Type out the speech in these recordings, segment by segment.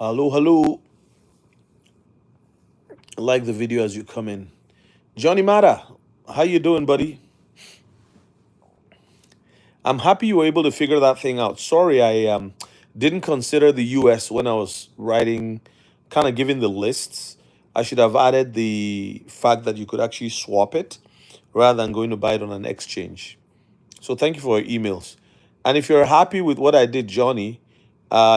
Hello, hello. Like the video as you come in. Johnny Mata, how you doing, buddy? I'm happy you were able to figure that thing out. Sorry, I didn't consider the US when I was writing, kind of giving the lists. I should have added the fact that you could actually swap it rather than going to buy it on an exchange. So thank you for your emails. And if you're happy with what I did, Johnny,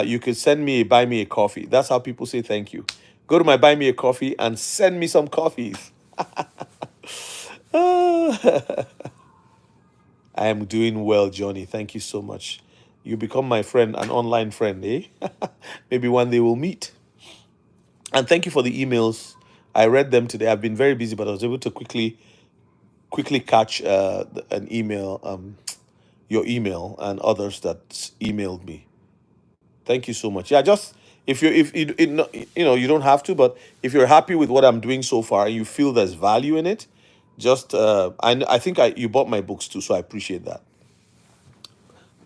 you could send me a buy me a coffee. That's how people say thank you. Go to my buy me a coffee and send me some coffees. I am doing well, Johnny. Thank you so much. You become my friend, an online friend, eh? Maybe one day we'll meet. And thank you for the emails. I read them today. I've been very busy, but I was able to quickly catch an email, your email, and others that emailed me. Thank you so much. Yeah, just if you don't have to, but if you're happy with what I'm doing so far and you feel there's value in it, just I think you bought my books too, so I appreciate that.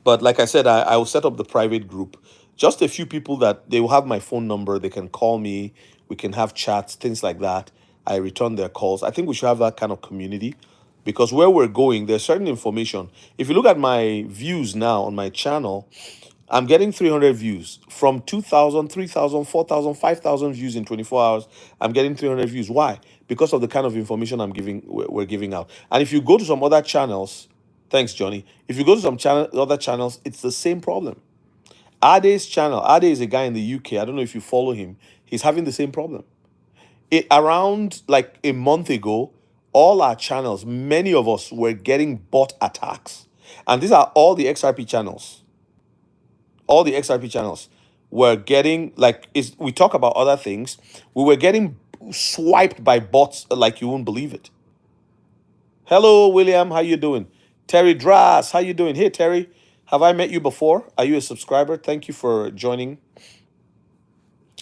But like I said, I will set up the private group. Just a few people that they will have my phone number. They can call me. We can have chats, things like that. I return their calls. I think we should have that kind of community because where we're going, there's certain information. If you look at my views now on my channel, I'm getting 300 views from 2,000, 3,000, 4,000, 5,000 views in 24 hours. I'm getting 300 views. Why? Because of the kind of information we're giving out. And if you go to some other channels, thanks, Johnny. If you go to some other channels, it's the same problem. Ade's channel, Ade is a guy in the UK. I don't know if you follow him. He's having the same problem. Around like a month ago, all our channels, many of us were getting bot attacks. And these are all the XRP channels. All the XRP channels were getting like is we talk about other things. We were getting swiped by bots like you won't believe it. Hello, William. How you doing? Terry Dras, how you doing? Hey, Terry. Have I met you before? Are you a subscriber? Thank you for joining.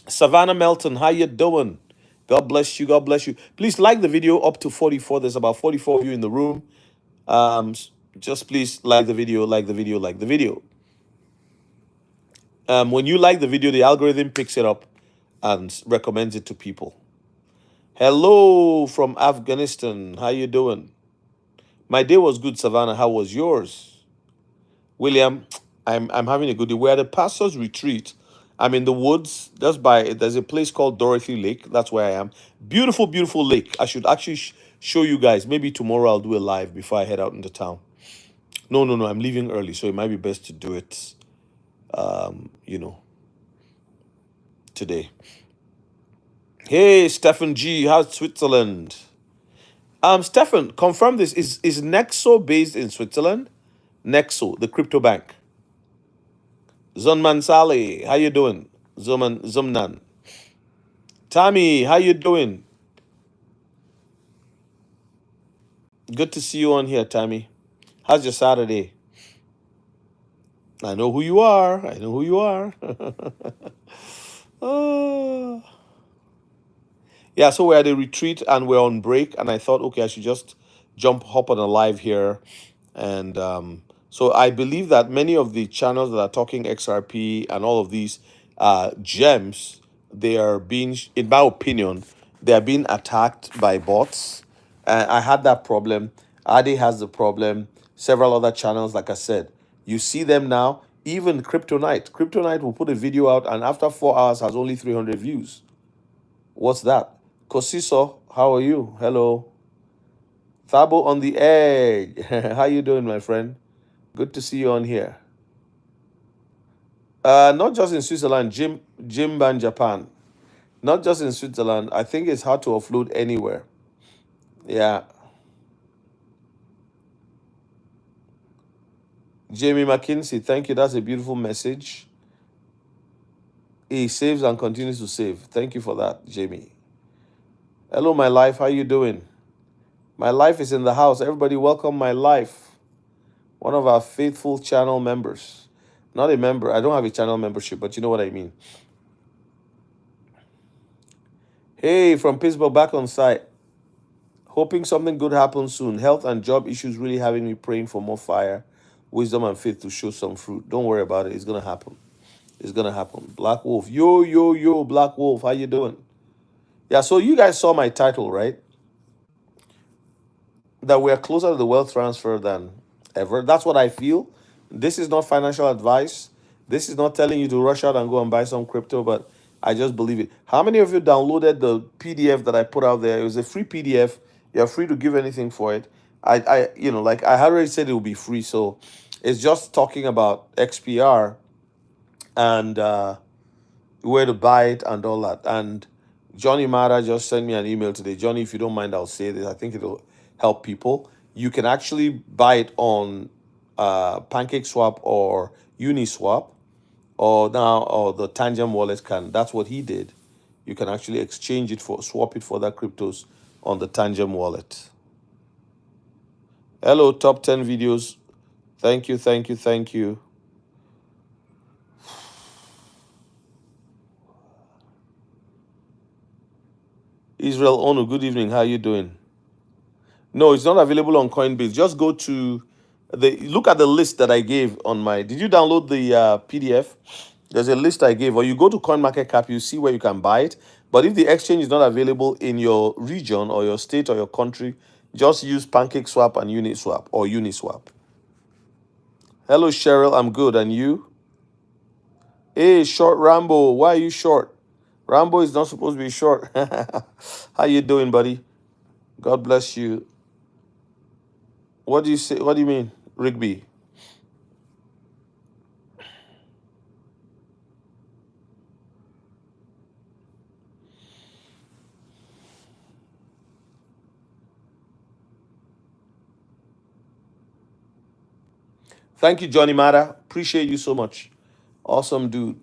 Savannah Melton, how you doing? God bless you. God bless you. Please like the video up to 44. There's about 44 of you in the room. Just please like the video, like the video, like the video. When you like the video, the algorithm picks it up and recommends it to people. Hello from Afghanistan. How you doing? My day was good, Savannah. How was yours? William, I'm having a good day. We're at a pastor's retreat. I'm in the woods. There's a place called Dorothy Lake. That's where I am. Beautiful, beautiful lake. I should actually show you guys. Maybe tomorrow I'll do a live before I head out into town. No, no, no. I'm leaving early, so it might be best to do it, you know, today. Hey, Stefan G. How's Switzerland? Stefan, confirm this. Is Nexo based in Switzerland? Nexo, the crypto bank. Zunman Saleh, how you doing? Zumnan. Tommy, how you doing? Good to see you on here, Tommy. How's your Saturday? I know who you are. I know who you are. Oh. Yeah, so we're at a retreat and we're on break, and I thought, okay, I should just hop on a live here. And so I believe that many of the channels that are talking XRP and all of these gems, they are being, in my opinion, they are being attacked by bots. I had that problem. Adi has the problem. Several other channels, like I said, you see them now. Even Kryptonite. Kryptonite will put a video out, and after 4 hours has only 300 views. What's that? Kosiso, how are you? Hello. Thabo on the edge. How you doing, my friend? Good to see you on here. Not just in Switzerland, Jimban, Japan. Not just in Switzerland. I think it's hard to offload anywhere. Yeah. Jamie McKinsey, thank you. That's a beautiful message. He saves and continues to save. Thank you for that, Jamie. Hello, my life. How you doing? My life is in the house. Everybody welcome my life. One of our faithful channel members. Not a member. I don't have a channel membership, but you know what I mean. Hey, from Pittsburgh, back on site. Hoping something good happens soon. Health and job issues really having me praying for more fire, wisdom, and faith to show some fruit. Don't worry about it. It's going to happen. It's gonna happen. Black Wolf. Yo, yo, yo, Black Wolf. How you doing? Yeah, so you guys saw my title, right? That we're closer to the wealth transfer than ever. That's what I feel. This is not financial advice. This is not telling you to rush out and go and buy some crypto, but I just believe it. How many of you downloaded the PDF that I put out there? It was a free PDF. You're free to give anything for it. Like I already said, it will be free. So it's just talking about XPR and where to buy it and all that. And Johnny Mara just sent me an email today. Johnny, if you don't mind, I'll say this. I think it'll help people. You can actually buy it on PancakeSwap or Uniswap, or the Tangent wallet can. That's what he did. You can actually exchange it for swap it for that cryptos on the Tangent wallet. Hello, top 10 videos. Thank you, thank you, thank you. Israel Onu, good evening. How are you doing? No, it's not available on Coinbase. Just go to look at the list that I gave on my. Did you download the PDF? There's a list I gave, or you go to CoinMarketCap, you see where you can buy it. But if the exchange is not available in your region or your state or your country, just use PancakeSwap and Uniswap. Hello, Cheryl. I'm good, and you? Hey, short Rambo. Why are you short? Rambo is not supposed to be short. How you doing, buddy? God bless you. What do you say? What do you mean, Rigby? Thank you, Johnny Mata. Appreciate you so much. Awesome dude.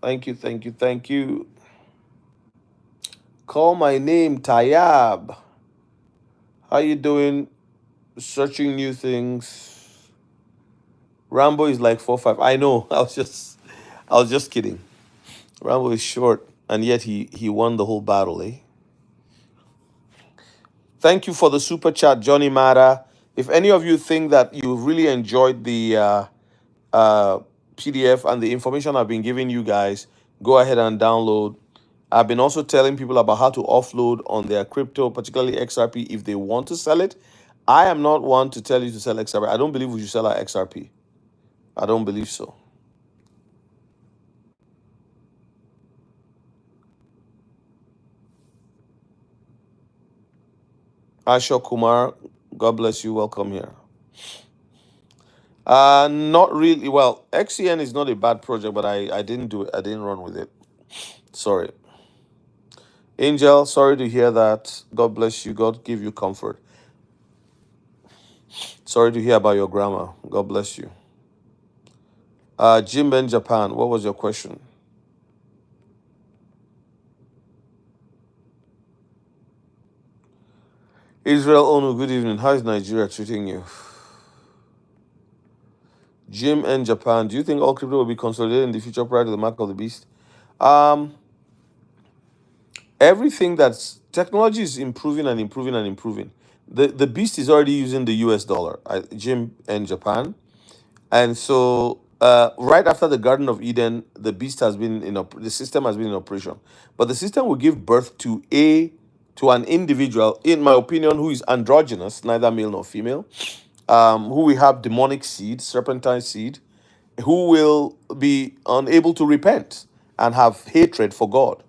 Thank you, thank you, thank you. Call my name, Tayab. How you doing? Searching new things. Rambo is like 4'5". I know. I was just kidding. Rambo is short, and yet he won the whole battle, eh? Thank you for the super chat, Johnny Mata. If any of you think that you really enjoyed the uh, PDF and the information I've been giving you guys, go ahead and download. I've been also telling people about how to offload on their crypto, particularly XRP, if they want to sell it. I am not one to tell you to sell XRP. I don't believe we should sell our XRP. I don't believe so. Ashok Kumar, God bless you. Welcome here. Not really. Well, XCN is not a bad project, but I didn't do it. I didn't run with it. Sorry. Angel, sorry to hear that. God bless you. God give you comfort. Sorry to hear about your grandma. God bless you. Jim Ben Japan, what was your question? Israel Onu, good evening. How is Nigeria treating you? Jim and Japan, do you think all crypto will be consolidated in the future prior to the mark of the beast? Um, Everything that's technology is improving and improving and improving. The beast is already using the US dollar, Jim and Japan. And so, right after the Garden of Eden, the beast has been the system has been in operation. But the system will give birth to an individual, in my opinion, who is androgynous, neither male nor female, who will have demonic seed, serpentine seed, who will be unable to repent and have hatred for God.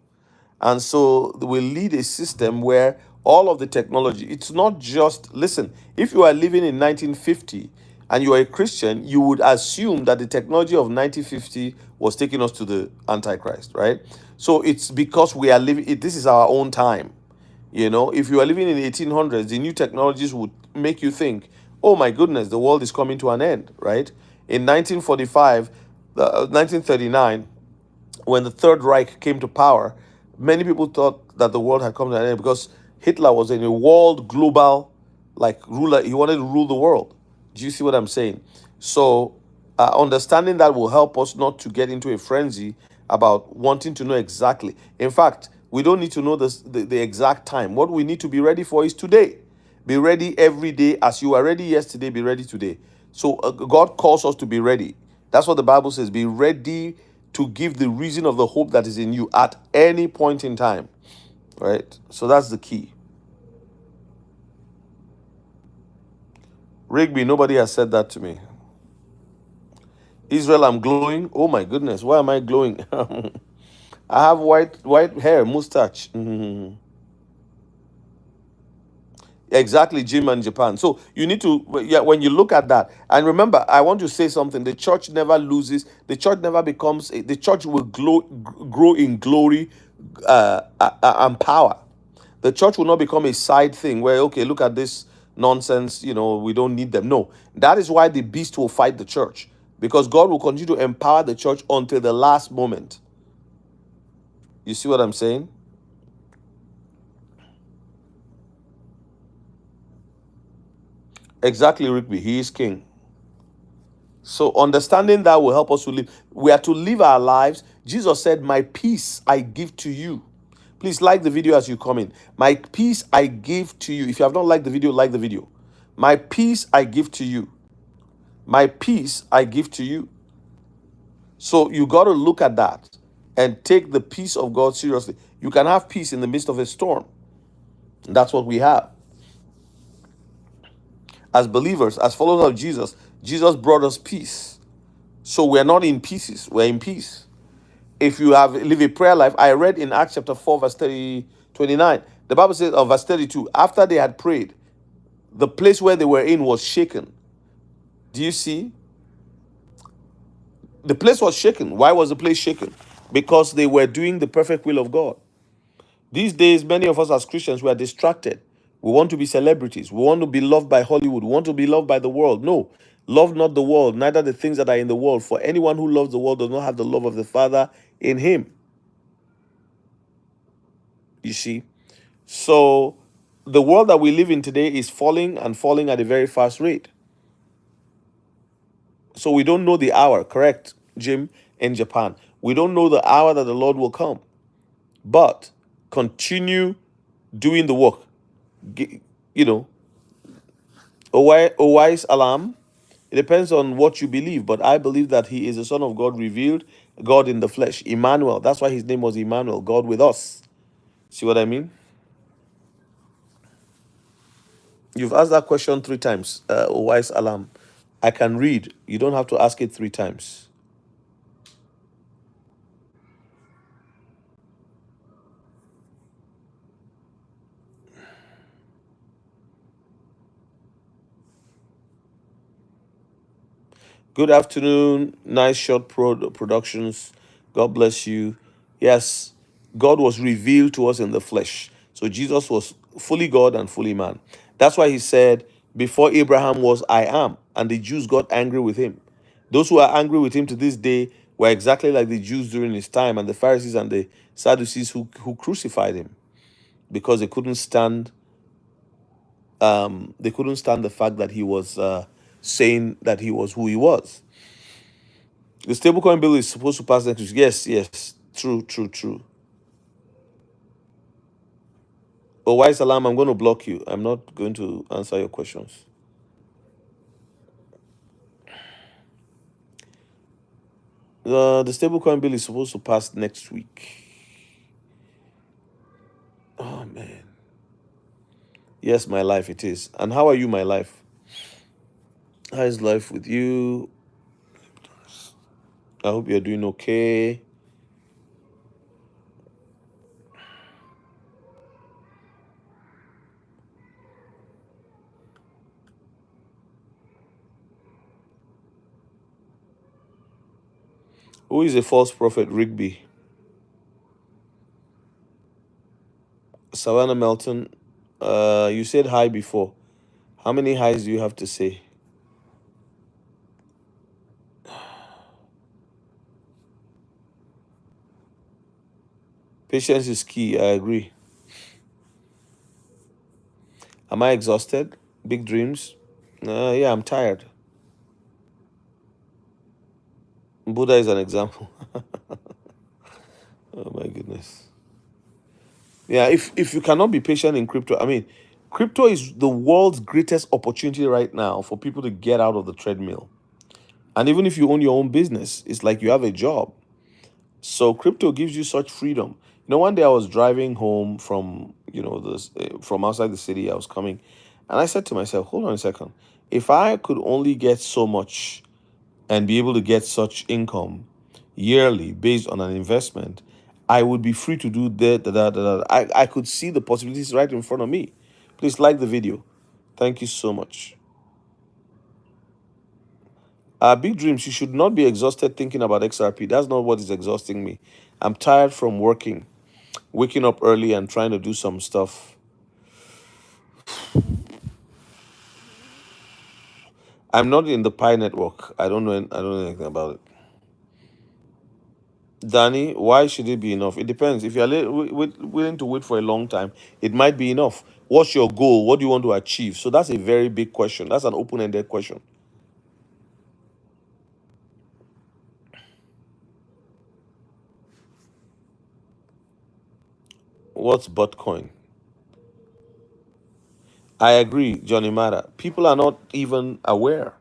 And so we'll lead a system where all of the technology, it's not just, listen, if you are living in 1950 and you are a Christian, you would assume that the technology of 1950 was taking us to the Antichrist, right? So it's because we are living, this is our own time. If you are living in the 1800s, the new technologies would make you think, oh my goodness, the world is coming to an end, right? In 1945, 1939, when the Third Reich came to power, many people thought that the world had come to an end because Hitler was in a world global like ruler. He wanted to rule the world. Do you see what I'm saying? So understanding that will help us not to get into a frenzy about wanting to know exactly. In fact, we don't need to know the exact time. What we need to be ready for is today. Be ready every day. As you are ready yesterday, be ready today. So God calls us to be ready. That's what the Bible says. Be ready to give the reason of the hope that is in you at any point in time, right? So that's the key. Rigby, nobody has said that to me. Israel, I'm glowing. Oh my goodness, why am I glowing? I have white hair, mustache. Mhm. Exactly, Jim and Japan. So you need to, yeah, when you look at that, and remember, I want to say something. The church never loses. The church never becomes. The church will grow in glory and power. The church will not become a side thing where, okay, look at this nonsense. We don't need them. No, that is why the beast will fight the church, because God will continue to empower the church until the last moment. You see what I'm saying? Exactly, Rigby. He is king. So understanding that will help us to live. We are to live our lives. Jesus said, "My peace I give to you." Please like the video as you come in. My peace I give to you. If you have not liked the video, like the video. My peace I give to you. My peace I give to you. So you got to look at that and take the peace of God seriously. You can have peace in the midst of a storm. That's what we have. As believers, as followers of Jesus, Jesus brought us peace. So we're not in pieces, we're in peace. If you have live a prayer life, I read in Acts chapter 4, verse 29. The Bible says, verse 32, after they had prayed, the place where they were in was shaken. Do you see? The place was shaken. Why was the place shaken? Because they were doing the perfect will of God. These days, many of us as Christians, we are distracted. We want to be celebrities. We want to be loved by Hollywood. We want to be loved by the world. No, love not the world, neither the things that are in the world. For anyone who loves the world does not have the love of the Father in him. You see? So the world that we live in today is falling and falling at a very fast rate. So we don't know the hour, correct, Jim, in Japan. We don't know the hour that the Lord will come. But continue doing the work. G- You know, Owais Alam, it depends on what you believe, but I believe that he is the Son of God revealed, God in the flesh, Emmanuel. That's why his name was Emmanuel, God with us. See what I mean? You've asked that question 3 times, Owais Alam. I can read. You don't have to ask it 3 times. Good afternoon. Nice short productions. God bless you. Yes, God was revealed to us in the flesh. So Jesus was fully God and fully man. That's why he said, before Abraham was, I am. And the Jews got angry with him. Those who are angry with him to this day were exactly like the Jews during his time and the Pharisees and the Sadducees who crucified him, because they couldn't stand the fact that he was saying that he was who he was. The stablecoin bill is supposed to pass next week. Yes, yes. True, true, true. Oh, why Salam? I'm going to block you. I'm not going to answer your questions. The stablecoin bill is supposed to pass next week. Oh, man. Yes, my life, it is. And how are you, my life? How is life with you? I hope you're doing okay. Who is a false prophet? Rigby. Savannah Melton. You said hi before. How many highs do you have to say? Patience is key. I agree. Am I exhausted? Big dreams? Yeah, I'm tired. Buddha is an example. Oh my goodness. Yeah, if you cannot be patient in crypto, I mean, crypto is the world's greatest opportunity right now for people to get out of the treadmill. And even if you own your own business, it's like you have a job. So crypto gives you such freedom. One day I was driving home from this from outside the city. I was coming, and I said to myself, "Hold on a second. If I could only get so much and be able to get such income yearly based on an investment, I would be free to do that. I could see the possibilities right in front of me. Please like the video. Thank you so much. Big dreams. You should not be exhausted thinking about XRP. That's not what is exhausting me. I'm tired from waking up early and trying to do some stuff. I'm not in the Pi network. I don't know. I don't know anything about it. Danny, why should it be enough? It depends. If you're willing to wait for a long time, it might be enough. What's your goal? What do you want to achieve? So that's a very big question. That's an open-ended question. What's Bitcoin? I agree, Johnny Mata. People are not even aware.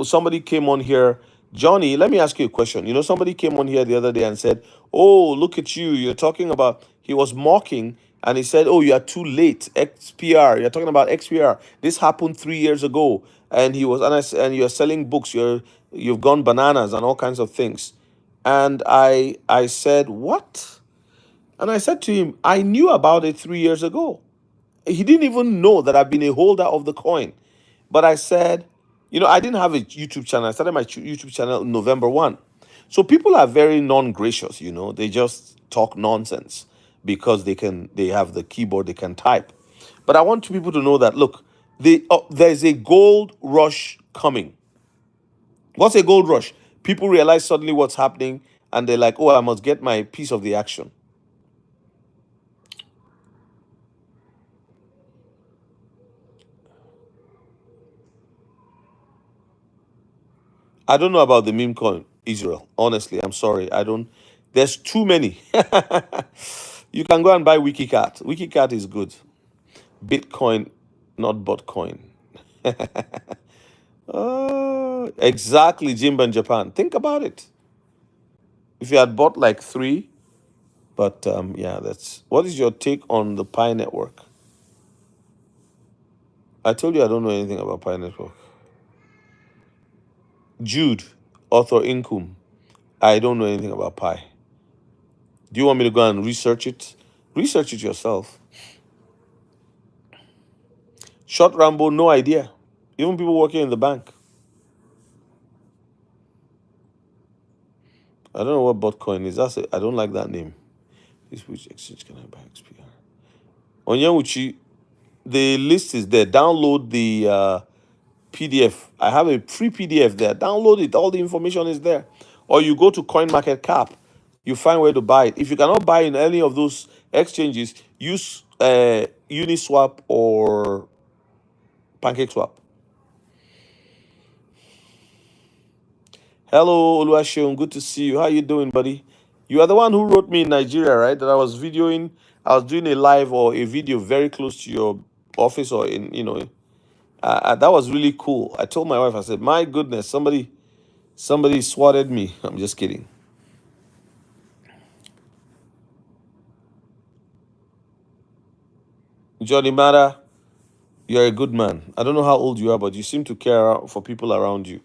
Somebody came on here. Johnny, let me ask you a question. Somebody came on here the other day and said, "Oh, look at you. You're talking about," he was mocking and he said, "Oh, you are too late. XPR. You're talking about XPR. This happened 3 years ago." And and you're selling books. You've gone bananas and all kinds of things. And I said, "What?" And I said to him, "I knew about it 3 years ago." He didn't even know that I've been a holder of the coin. But I said, I didn't have a YouTube channel. I started my YouTube channel in November 1. So people are very non-gracious, They just talk nonsense because they have the keyboard, they can type. But I want people to know that, look, there's a gold rush coming. What's a gold rush? People realize suddenly what's happening and they're like, "Oh, I must get my piece of the action." I don't know about the meme coin, Israel. Honestly, I'm sorry. I don't. There's too many. You can go and buy WikiCat. WikiCat is good. Bitcoin, not Botcoin. Exactly, Jimba in Japan. Think about it. If you had bought like three, but yeah, that's. What is your take on the Pi network? I told you I don't know anything about Pi network. Jude, author income. I don't know anything about Pi. Do you want me to go and research it? Research it yourself. Short Rambo, no idea. Even people working in the bank. I don't know what Botcoin is. I don't like that name. This which exchange can I buy XPR? Onyewuchi, the list is there. Download the PDF. I have a free PDF there. Download it. All the information is there. Or you go to CoinMarketCap. You find where to buy it. If you cannot buy in any of those exchanges, use Uniswap or PancakeSwap. Hello, Oluwaseun. Good to see you. How you doing, buddy? You are the one who wrote me in Nigeria, right? That I was videoing. I was doing a live or a video very close to your office or that was really cool. I told my wife, I said, "My goodness, somebody swatted me." I'm just kidding. Johnny Mata, you're a good man. I don't know how old you are, but you seem to care for people around you.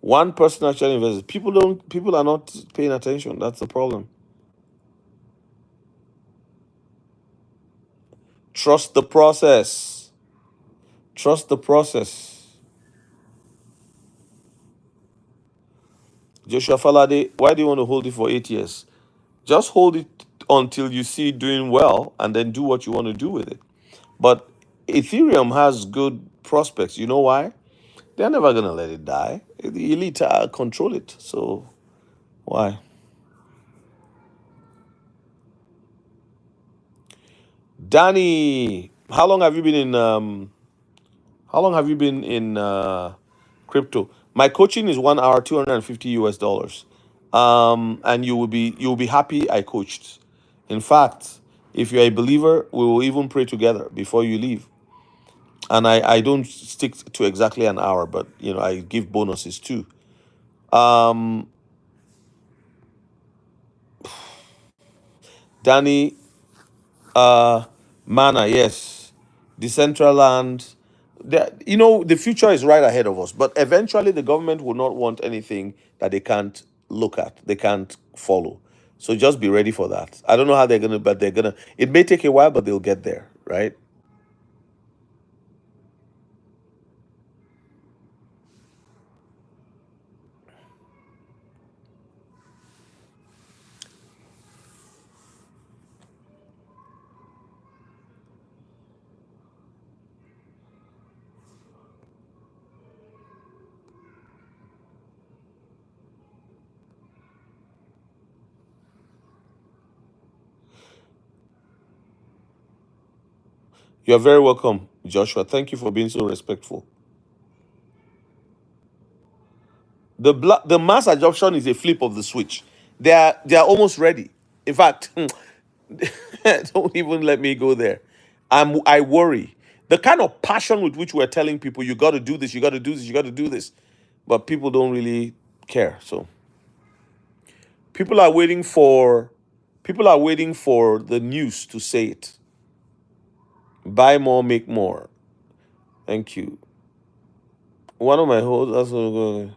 One person actually invests. People are not paying attention. That's the problem. Trust the process. Trust the process. Joshua Falade, why do you want to hold it for 8 years? Just hold it until you see it doing well and then do what you want to do with it. But Ethereum has good prospects. You know why? They're never going to let it die. The elite control it. So why? Danny, how long have you been in crypto? My coaching is 1 hour, $250. And you will be happy I coached. In fact, if you're a believer, we will even pray together before you leave. And I don't stick to exactly an hour, but I give bonuses too. Um, Danny Mana, yes. Decentraland. The future is right ahead of us, but eventually the government will not want anything that they can't look at, they can't follow. So just be ready for that. I don't know how they're gonna, but they're gonna. It may take a while, but they'll get there, right? You're very welcome, Joshua. Thank you for being so respectful. The mass adoption is a flip of the switch. They are almost ready. In fact, don't even let me go there. I worry the kind of passion with which we're telling people you got to do this, you got to do this, you got to do this, but people don't really care. So people are waiting for people are waiting for the news to say it. Buy more, make more. Thank you. One of my hosts.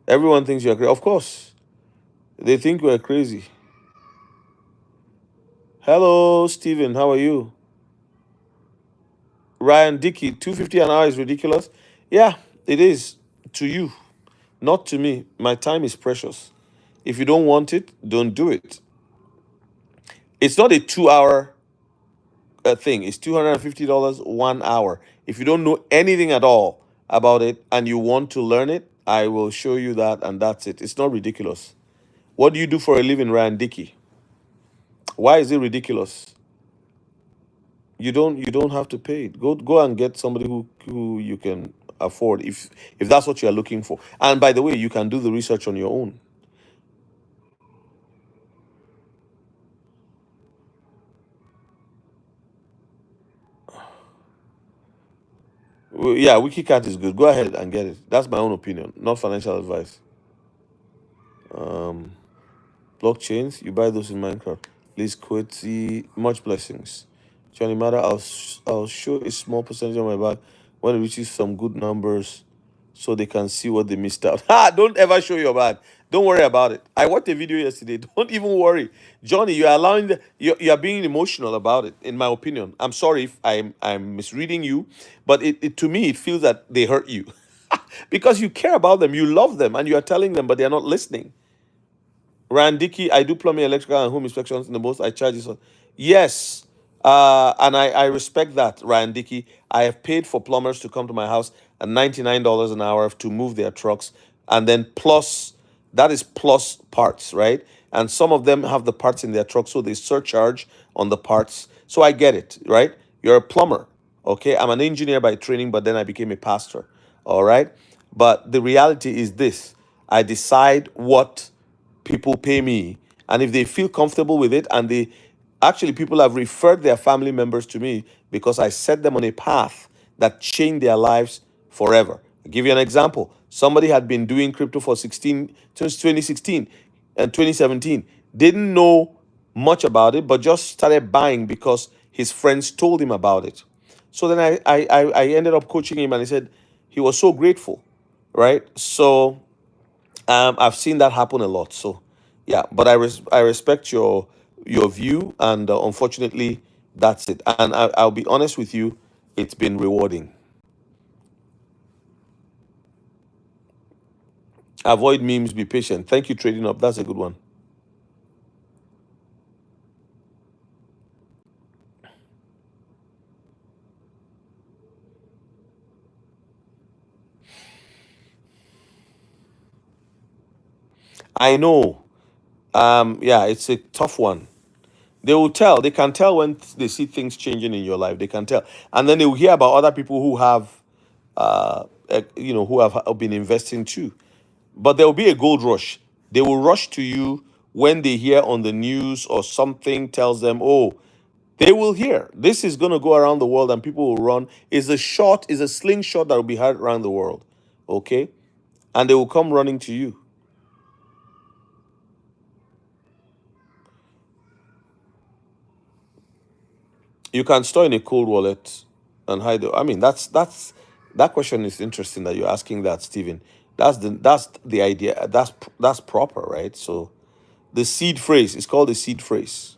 Everyone thinks you're crazy. Of course, they think we're crazy. Hello, Steven. How are you? Ryan Dickey, 250 an hour is ridiculous. Yeah, it is to you, not to me. My time is precious. If you don't want it, don't do it. It's not a 2 hour thing. It's $250 1 hour. If you don't know anything at all about it and you want to learn it, I will show you that, and that's it. It's not ridiculous. What do you do for a living, Ryan Dickey? Why is it ridiculous? You don't have to pay it. Go and get somebody who you can afford if that's what you're looking for. And by the way, you can do the research on your own. Well, yeah, WikiCat is good. Go ahead and get it. That's my own opinion, not financial advice. Um, Blockchains, you buy those in Minecraft. Please quit. See, much blessings. Johnny Matter, I'll show a small percentage on my bag when it reaches some good numbers so they can see what they missed out. Ha! Don't ever show your bag. Don't worry about it. I watched a video yesterday. Don't even worry. Johnny, you're allowing you're being emotional about it, in my opinion. I'm sorry if I'm misreading you, but to me it feels that they hurt you. Because you care about them, you love them, and you are telling them, but they're not listening. Randiki, I do plumbing, electrical, and home inspections in the most. I charge this one. Yes. And I respect that, Randiki. I have paid for plumbers to come to my house at $99 an hour to move their trucks. And then plus, that is plus parts, right? And some of them have the parts in their truck, so they surcharge on the parts. So I get it, right? You're a plumber, okay? I'm an engineer by training, but then I became a pastor, all right? But the reality is this: I decide what people pay me, and if they feel comfortable with it, and they actually, people have referred their family members to me because I set them on a path that changed their lives forever. I'll give you an example. Somebody had been doing crypto for 16 since 2016 and 2017, didn't know much about it, but just started buying because his friends told him about it. So then I ended up coaching him, and he said he was so grateful, right? So I've seen that happen a lot. So, yeah, but I respect your view, and unfortunately, that's it. And I'll be honest with you, it's been rewarding. Avoid memes, be patient. Thank you, trading up. That's a good one. I know. Yeah, it's a tough one. They will tell. They can tell when they see things changing in your life. They can tell, and then they will hear about other people who have, who have been investing too. But there will be a gold rush. They will rush to you when they hear on the news or something tells them, oh, they will hear this is going to go around the world and people will run. Is a slingshot that will be heard around the world. Okay. And they will come running to you. You can store in a cold wallet and hide it. I mean, that question is interesting that you're asking that, Stephen. That's the idea. That's proper, right? So the seed phrase is called the seed phrase.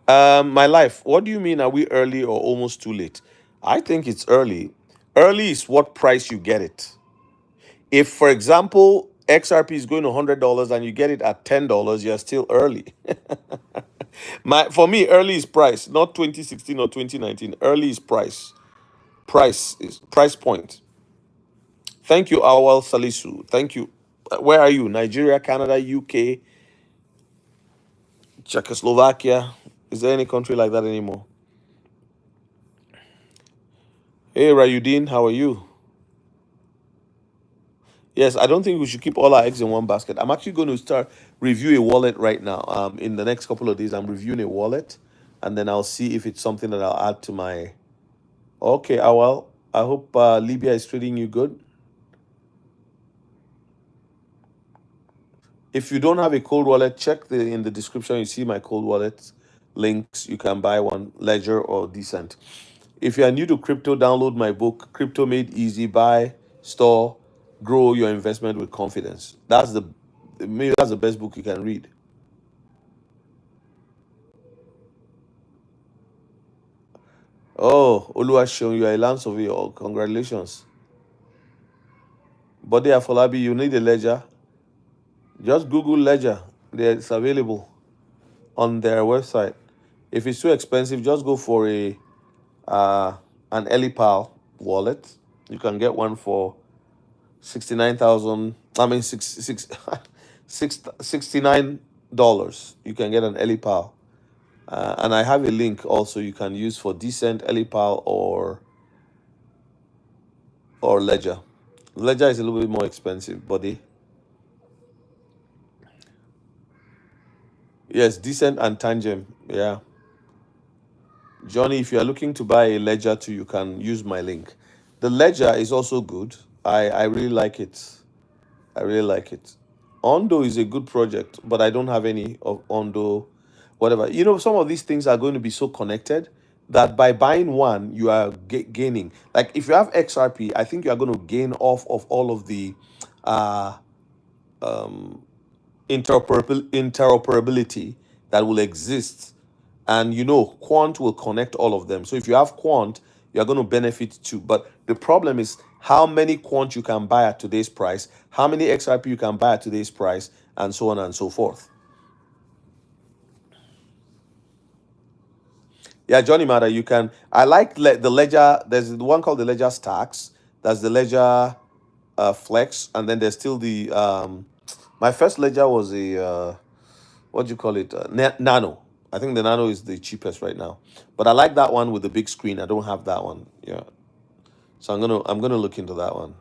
My life. What do you mean? Are we early or almost too late? I think it's early. Early is what price you get it. If, for example, XRP is going to $100 and you get it at $10, you're still early. For me, early is price, not 2016 or 2019. Early is price. Price is price point. Thank you, Awal Salisu. Thank you. Where are you? Nigeria, Canada, UK, Czechoslovakia. Is there any country like that anymore? Hey, Rayudin, how are you? Yes, I don't think we should keep all our eggs in one basket. I'm actually going to start review a wallet right now. In the next couple of days, I'm reviewing a wallet, and then I'll see if it's something that I'll add to my. Okay, Awal. I hope Libya is treating you good. If you don't have a cold wallet, check in the description. You see my cold wallet links. You can buy one, Ledger or Decent. If you are new to crypto, download my book, Crypto Made Easy. Buy, store, grow your investment with confidence. Maybe that's the best book you can read. Oh, Oluwaseun, you are a land surveyor. Oh, congratulations. Bode Afolabi, you need a ledger. Just Google Ledger. It's available on their website. If it's too expensive, just go for an Elipal wallet. You can get one for 69,000. I mean $69. You can get an Elipal. And I have a link also you can use for decent Elipal or Ledger. Ledger is a little bit more expensive, buddy. Yes, decent and tangent. Yeah. Johnny, if you are looking to buy a ledger too, you can use my link. The ledger is also good. I really like it. I really like it. Ondo is a good project, but I don't have any of Ondo, whatever. Some of these things are going to be so connected that by buying one, you are gaining. Like if you have XRP, I think you are going to gain off of all of the uh, interoperability that will exist, and quant will connect all of them. So if you have quant, you're going to benefit too. But the problem is how many quant you can buy at today's price, how many XRP you can buy at today's price, and so on and so forth. Yeah, Johnny Matter, you can. I like the ledger. There's the one called the ledger stacks. That's the ledger flex, and then there's still the my first ledger was a what do you call it? Nano. I think the Nano is the cheapest right now, but I like that one with the big screen. I don't have that one. Yeah, so I'm gonna look into that one.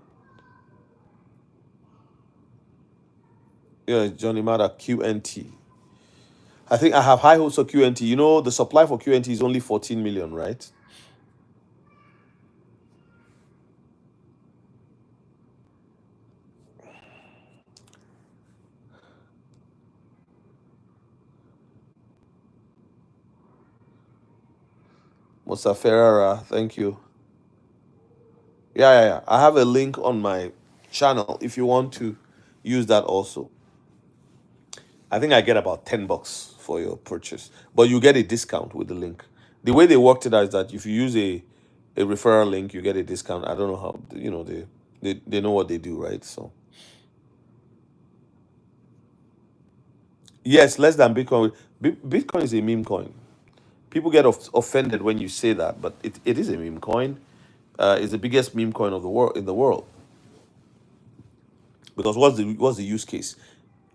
Yeah, Johnny Mata QNT. I think I have high hopes for QNT. The supply for QNT is only 14 million, right? Musa Ferrara, thank you. Yeah. I have a link on my channel if you want to use that also. I think I get about $10 for your purchase, but you get a discount with the link. The way they worked it out is that if you use a referral link, you get a discount. I don't know how they know what they do, right? So yes, less than Bitcoin. Bitcoin is a meme coin. People get offended when you say that, but it is a meme coin. It's the biggest meme coin of the world in the world because what's the use case?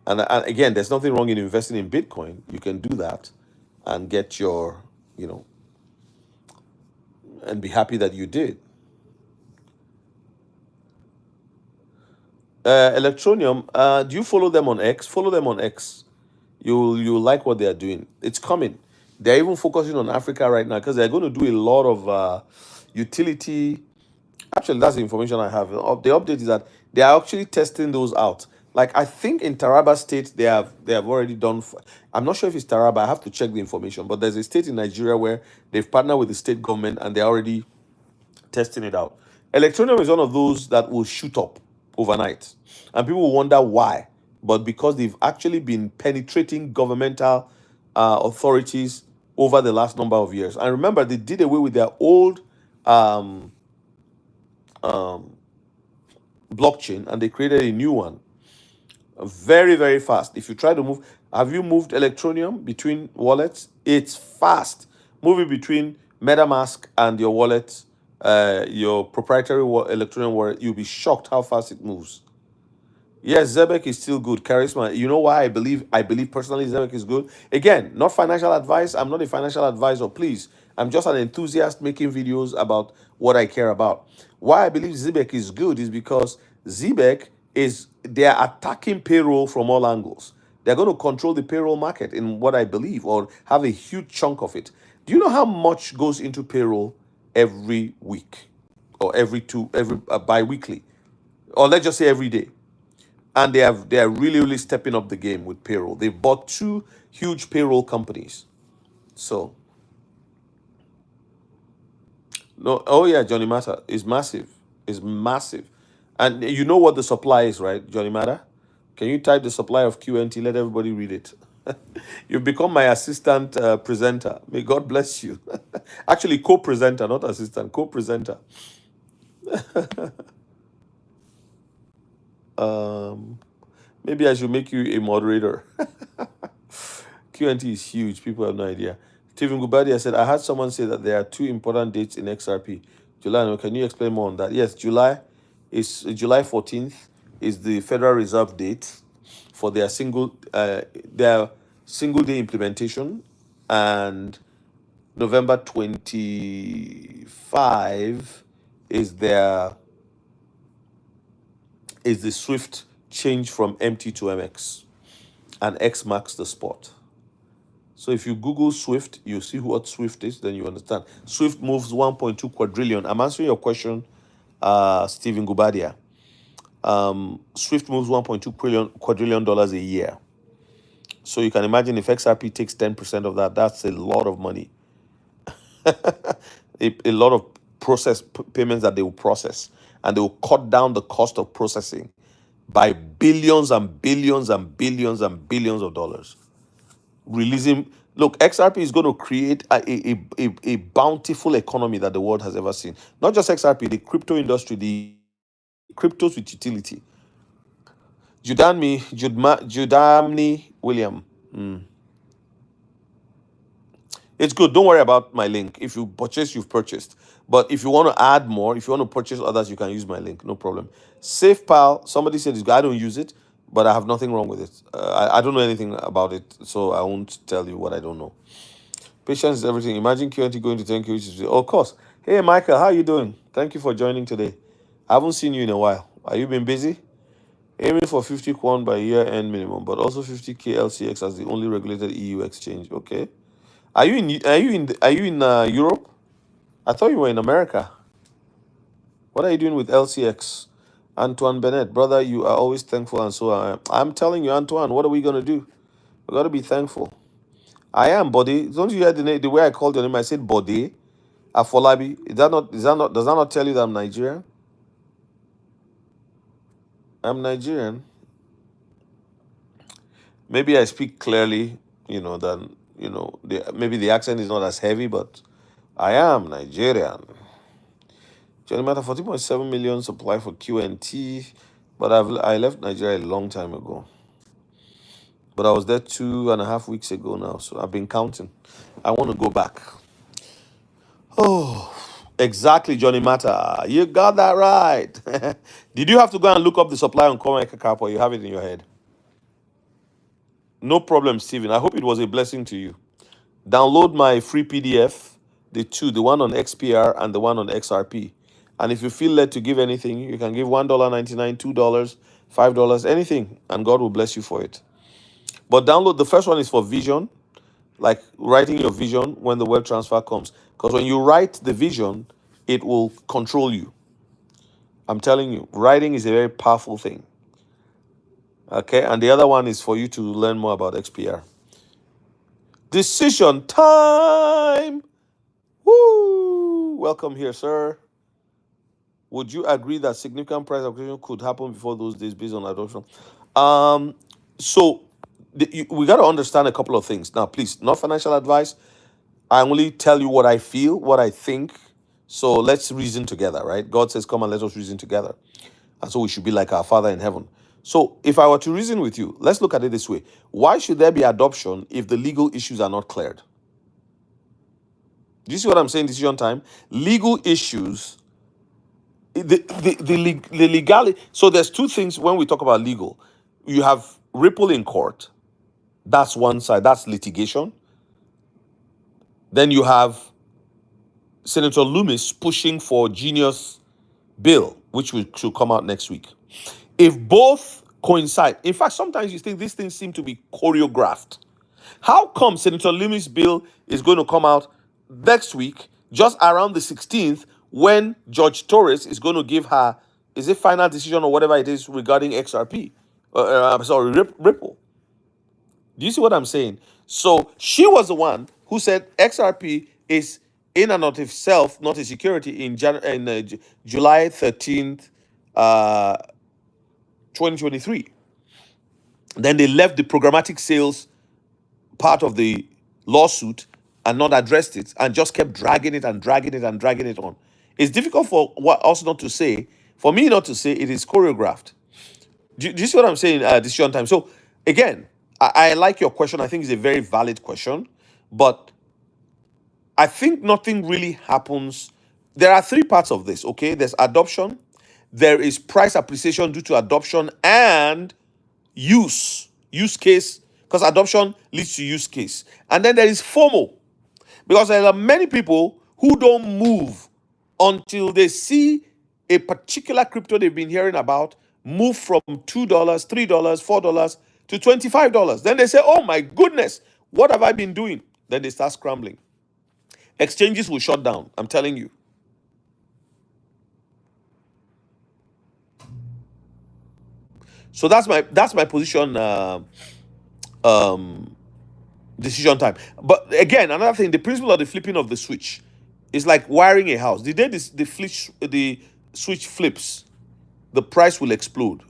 And again, there's nothing wrong in investing in Bitcoin. You can do that and get your you know and be happy that you did. Electroneum, do you follow them on X? Follow them on X. You'll like what they are doing. It's coming. They're even focusing on Africa right now because they're going to do a lot of utility. Actually, that's the information I have. The update is that they are actually testing those out. Like I think in Taraba State they have already done. I'm not sure if it's Taraba. I have to check the information. But there's a state in Nigeria where they've partnered with the state government and they're already testing it out. Electroneum is one of those that will shoot up overnight, and people will wonder why. But because they've actually been penetrating governmental authorities over the last number of years. And remember, they did away with their old um, um, blockchain and they created a new one. Very, very fast. If you try to move, have you moved Electroneum between wallets? It's fast. Move it between MetaMask and your wallet, your proprietary Electroneum wallet. You'll be shocked how fast it moves. Yes, Zebek is still good. Charisma. You know why I believe personally Zebek is good? Again, not financial advice. I'm not a financial advisor, please. I'm just an enthusiast making videos about what I care about. Why I believe Zebek is good is because Zebek is they're attacking payroll from all angles. They're going to control the payroll market in what I believe, or have a huge chunk of it. Do you know how much goes into payroll every week, or every bi-weekly, or let's just say every day? And they are really, really stepping up the game with payroll. They've bought two huge payroll companies. So no, oh yeah, Johnny Matter is massive. Is massive. And you know what the supply is, right, Johnny Matter? Can you type the supply of QNT? Let everybody read it. You've become my assistant presenter. May God bless you. Actually, co-presenter, not assistant, co-presenter. Um, Maybe I should make you a moderator. QNT is huge. People have no idea. Stephen Gubadia said, I had someone say that there are two important dates in XRP. July, no, can you explain more on that? Yes, July 14th is the Federal Reserve date for their single day implementation, and November 25 is the Swift change from MT to MX, and X marks the spot. So if you Google Swift, you see what Swift is, then you understand. Swift moves 1.2 quadrillion. I'm answering your question, Stephen Gubadia. Swift moves 1.2 quadrillion dollars a year. So you can imagine if XRP takes 10% of that, that's a lot of money. A lot of payments that they will process, and they will cut down the cost of processing by billions and billions and billions and billions of dollars. Releasing, look, XRP is going to create a bountiful economy that the world has ever seen. Not just XRP, the crypto industry, the cryptos with utility. Judamni William. It's good. Don't worry about my link. If you purchase, you've purchased. But if you want to add more, if you want to purchase others, you can use my link. No problem. SafePal, somebody said it's good. I don't use it, but I have nothing wrong with it. I don't know anything about it, so I won't tell you what I don't know. Patience is everything. Imagine QNT going to 10K, which is, of course. Hey, Michael, how are you doing? Thank you for joining today. I haven't seen you in a while. Are you been busy? Aiming for 50 Kwon by year end minimum, but also 50K LCX as the only regulated EU exchange. Okay. Are you in Europe? I thought you were in America. What are you doing with LCX? Antoine Bennett, brother, you are always thankful, and so I am. I'm telling you, Antoine, what are we gonna do? We gotta be thankful. I am, Body. Don't you hear the way I called your name? I said Body Afolabi. Does that not tell you that I'm Nigerian? I'm Nigerian. Maybe I speak clearly, than maybe the accent is not as heavy, but I am Nigerian. Johnny Matter 14.7 million supply for QNT, but I left Nigeria a long time ago. But I was there 2.5 weeks ago now, so I've been counting. I want to go back. Oh, exactly, Johnny Matter. You got that right. Did you have to go and look up the supply on CoinLy, or you have it in your head? No problem, Steven. I hope it was a blessing to you. Download my free PDF, the one on XPR and the one on XRP. And if you feel led to give anything, you can give $1.99, $2, $5, anything, and God will bless you for it. But download, the first one is for vision, like writing your vision when the web transfer comes. Because when you write the vision, it will control you. I'm telling you, writing is a very powerful thing. Okay, and the other one is for you to learn more about XPR. Decision time. Woo! Welcome here, sir. Would you agree that significant price appreciation could happen before those days based on adoption? Um, so we got to understand a couple of things. Now, please, not financial advice. I only tell you what I feel, what I think. So let's reason together, right? God says, "Come and let us reason together." And so we should be like our Father in heaven. So if I were to reason with you, let's look at it this way. Why should there be adoption if the legal issues are not cleared? Do you see what I'm saying? Decision time. Legal issues, the legality. So there's two things when we talk about legal. You have Ripple in court. That's one side. That's litigation. Then you have Senator Loomis pushing for Genius bill, which should come out next week. If both coincide, in fact, sometimes you think these things seem to be choreographed. How come Senator Loomis' bill is going to come out next week, just around the 16th, when Judge Torres is going to give her, is it final decision or whatever it is regarding XRP? I'm sorry, Ripple. Do you see what I'm saying? So she was the one who said XRP is in and of itself not a security in July 13th, 2023. Then they left the programmatic sales part of the lawsuit and not addressed it and just kept dragging it and dragging it and dragging it on. It's difficult for us not to say, for me not to say it is choreographed. Do you see what I'm saying? Decision time. So again, I like your question. I think it's a very valid question, but I think nothing really happens. There are three parts of this. Okay, there's adoption, there is price appreciation due to adoption, and use case, because adoption leads to use case, and then there is FOMO, because there are many people who don't move until they see a particular crypto they've been hearing about move from $2, $3, $4 to $25. Then they say, oh my goodness, what have I been doing? Then they start scrambling. Exchanges will shut down, I'm telling you. So that's my position. Decision time. But again, another thing, the principle of the flipping of the switch is like wiring a house. The day the switch flips, the price will explode.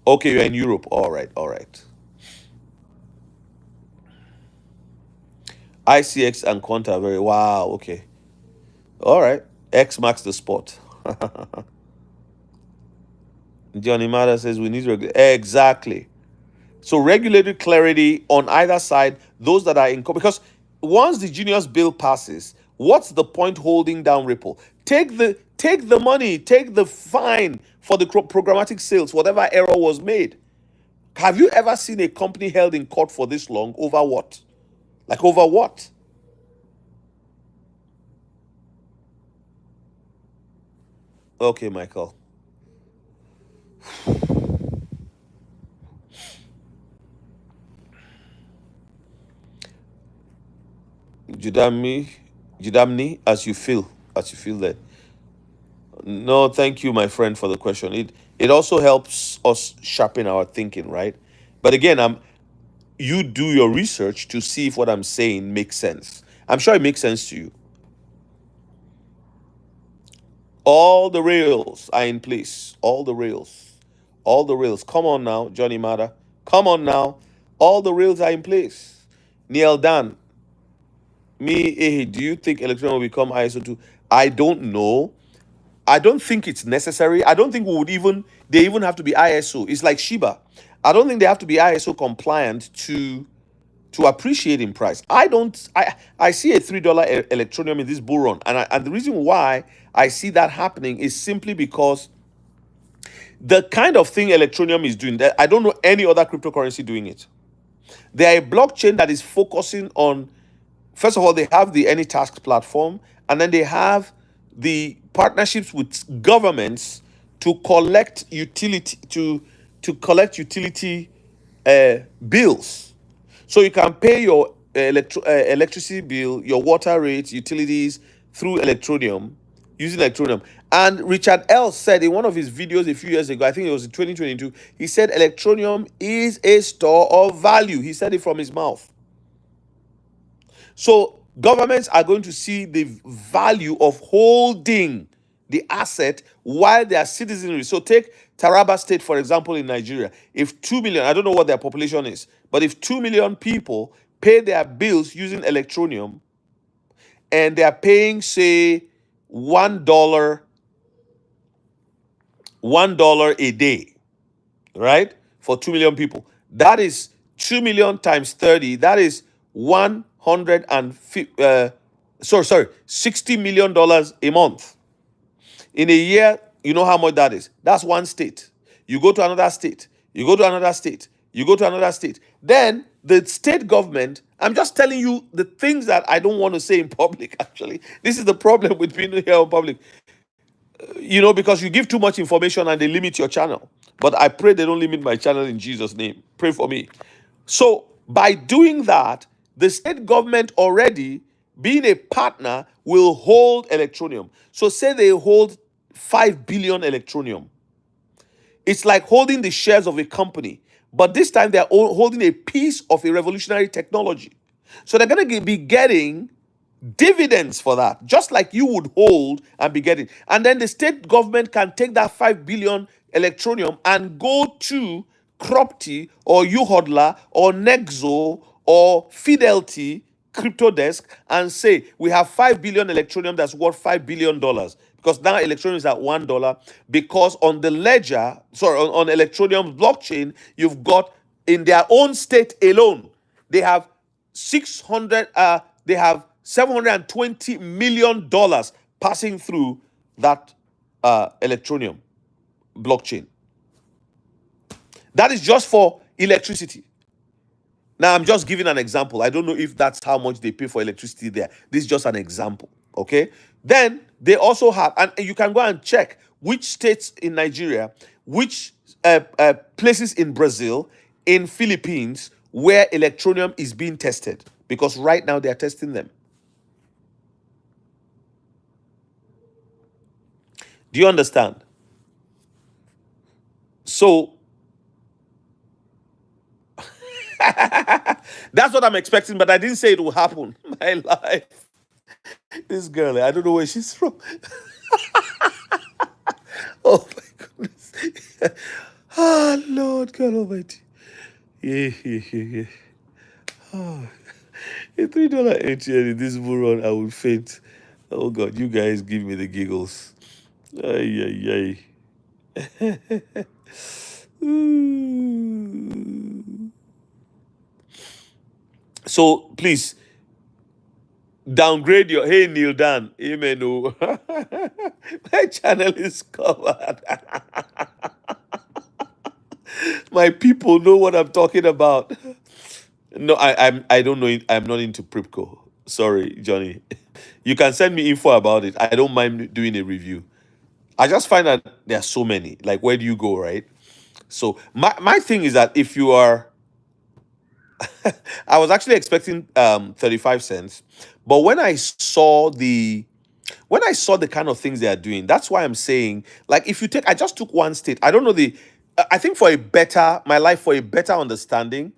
Okay, you're in Europe. All right, all right. ICX and Quanta are very wow. Okay, all right. X marks the spot. Johnny Mada says we need exactly. So regulatory clarity on either side, those that are in because once the Genius bill passes, what's the point holding down Ripple? Take the money, take the fine for the programmatic sales, whatever error was made. Have you ever seen a company held in court for this long over what? Like over what? Okay, Michael. Judamni, Judamni, as you feel that. No, thank you, my friend, for the question. It also helps us sharpen our thinking, right? But again, you do your research to see if what I'm saying makes sense. I'm sure it makes sense to you. All the rails are in place. All the rails. All the rails. Come on now, Johnny Mata. Come on now. All the rails are in place. Neil Dan, do you think Electroneum will become ISO 2? I don't know. I don't think it's necessary. I don't think they even have to be ISO. It's like Shiba. I don't think they have to be ISO compliant to appreciate in price. I see a $3 Electroneum in this bull run, and the reason why I see that happening is simply because the kind of thing Electroneum is doing, that I don't know any other cryptocurrency doing it. They are a blockchain that is focusing on, first of all, they have the AnyTask platform, and then they have the partnerships with governments to collect utility bills. So you can pay your electricity bill, your water rates, utilities through Electroneum. using Electroneum. And Richard L. said in one of his videos a few years ago, I think it was in 2022, he said Electroneum is a store of value. He said it from his mouth. So governments are going to see the value of holding the asset while they are citizenry. So take Taraba State, for example, in Nigeria. If 2 million, I don't know what their population is, but if 2 million people pay their bills using Electroneum and they are paying, say, $1, $1 a day, right? For 2 million people. That is 2 million times 30. That is 150, $60 million a month. In a year, you know how much that is. That's one state. You go to another state. You go to another state. You go to another state. Then the state government, I'm just telling you the things that I don't want to say in public, actually. This is the problem with being here in public. Because you give too much information and they limit your channel. But I pray they don't limit my channel in Jesus' name. Pray for me. So by doing that, the state government already, being a partner, will hold Electroneum. So say they hold 5 billion Electroneum. It's like holding the shares of a company. But this time they're holding a piece of a revolutionary technology. So they're going to be getting dividends for that, just like you would hold and be getting. And then the state government can take that 5 billion Electroneum and go to Cropty or uHodler or Nexo or Fidelity crypto desk and say, we have 5 billion Electroneum that's worth $5 billion. Because now Electroneum is at $1. Because on the ledger, on Electroneum's blockchain, you've got in their own state alone, they have 720 million dollars passing through that Electroneum blockchain. That is just for electricity. Now, I'm just giving an example. I don't know if that's how much they pay for electricity there. This is just an example, okay? Then they also have, and you can go and check which states in Nigeria, which places in Brazil, in Philippines, where Electroneum is being tested. Because right now they are testing them. Do you understand? So that's what I'm expecting, but I didn't say it will happen. My life. This girl, I don't know where she's from. Oh my goodness. Ah, Lord God Almighty. Yeah, yeah, yeah, yeah. Oh, a $3 ATM in this bull I will faint. Oh God, you guys give me the giggles. Ay, ay, ay. So please downgrade your. Hey, Neil Dan. Amen. Oh. My channel is covered. My people know what I'm talking about. No, I don't know it. I'm not into Pripco. Sorry, Johnny. You can send me info about it. I don't mind doing a review. I just find that there are so many. Like, where do you go, right? So my thing is that if you are, I was actually expecting 35 cents, but when I saw the kind of things they are doing, that's why I'm saying, like, if you take, I just took one state. I don't know I think for my life, for a better understanding,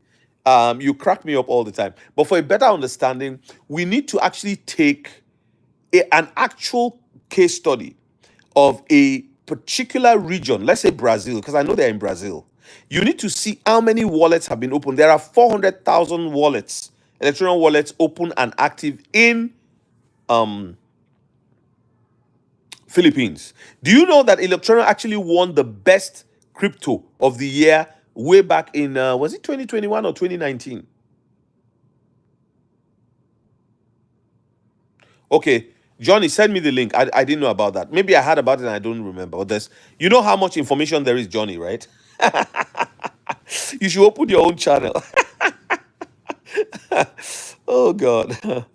you crack me up all the time, but for a better understanding, we need to actually take an actual case study of a particular region, let's say Brazil, because I know they're in Brazil. You need to see how many wallets have been opened. There are 400,000 wallets, electronic wallets open and active in Philippines. Do you know that Electroneum actually won the best crypto of the year way back in, was it 2021 or 2019? Okay, Johnny, send me the link. I didn't know about that. Maybe I heard about it and I don't remember. But you know how much information there is, Johnny, right? You should open your own channel. Oh, God.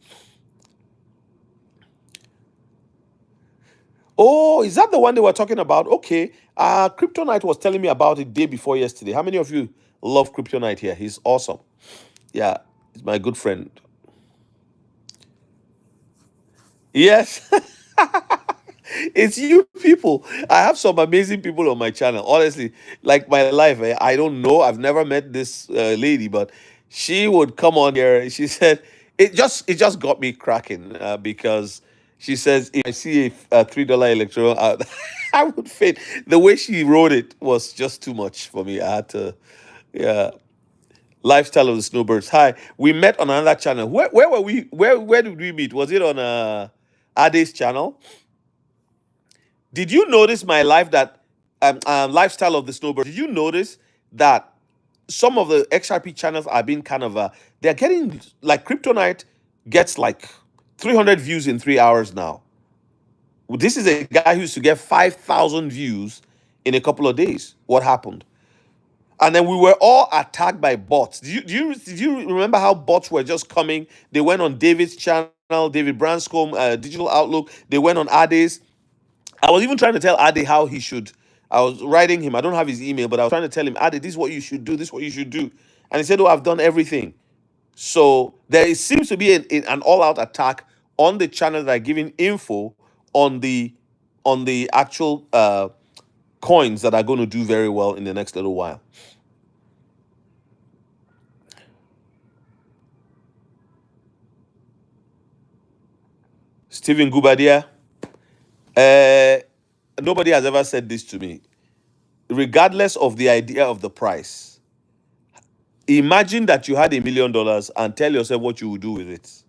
Oh, is that the one they were talking about? Okay. Kryptonite was telling me about it day before yesterday. How many of you love Kryptonite here? He's awesome. Yeah, he's my good friend. Yes. It's you people. I have some amazing people on my channel. Honestly, like my life, I don't know. I've never met this lady, but she would come on here. She said it just got me cracking because she says if I see a $3 electro, I would faint. The way she wrote it was just too much for me. I had to, yeah. Lifestyle of the Snowbirds. Hi, we met on another channel. Where were we? Where did we meet? Was it on Ade's channel? Did you notice my life that lifestyle of the snowbird? Did you notice that some of the XRP channels are being kind of they're getting like Kryptonite gets like 300 views in 3 hours now. This is a guy who used to get 5,000 views in a couple of days. What happened? And then we were all attacked by bots. Did you remember how bots were just coming? They went on David's channel, David Branscombe, Digital Outlook. They went on Ade's. I was even trying to tell Ade how he should. I was writing him. I don't have his email, but I was trying to tell him, Ade, this is what you should do. This is what you should do. And he said, "Oh, I've done everything." So seems to be an all-out attack on the channel that are giving info on the actual coins that are going to do very well in the next little while. Stephen Gubadia, uh, nobody has ever said this to me. Regardless of the idea of the price, imagine that you had $1 million and tell yourself what you would do with it.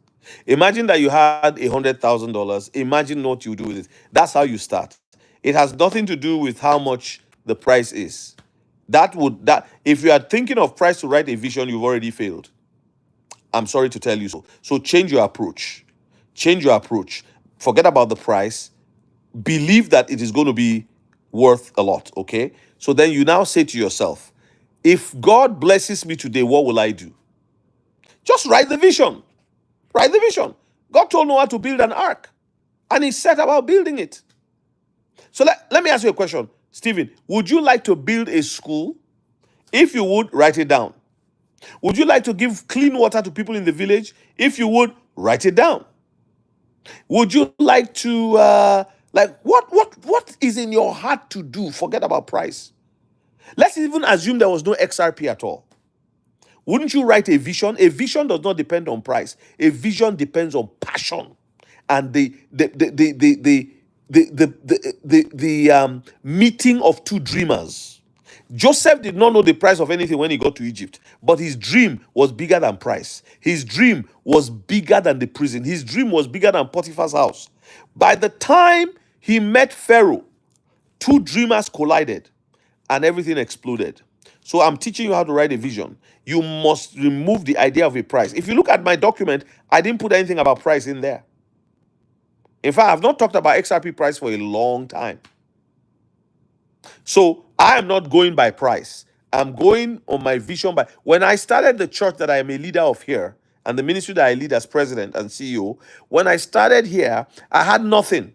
Imagine that you had $100,000. Imagine what you do with it. That's how you start. It has nothing to do with how much the price is. That if you are thinking of price to write a vision, you've already failed. I'm sorry to tell you so. So change your approach. Change your approach. Forget about the price. Believe that it is going to be worth a lot. Okay. So then you now say to yourself, if God blesses me today, what will I do? Just write the vision. Write the vision. God told Noah to build an ark, and he set about building it. So let me ask you a question. Stephen, would you like to build a school? If you would, write it down. Would you like to give clean water to people in the village? If you would, write it down. Would you like to what is in your heart to do? Forget about price. Let's even assume there was no XRP at all. Wouldn't you write a vision? A vision does not depend on price. A vision depends on passion and the meeting of two dreamers. Joseph did not know the price of anything when he got to Egypt, but his dream was bigger than price. His dream was bigger than the prison. His dream was bigger than Potiphar's house. By the time he met Pharaoh, two dreamers collided and everything exploded. So I'm teaching you how to write a vision. You must remove the idea of a price. If you look at my document, I didn't put anything about price in there. In fact, I've not talked about XRP price for a long time. So I am not going by price. I'm going on my vision. When I started the church that I am a leader of here, and the ministry that I lead as president and CEO, when I started here, I had nothing.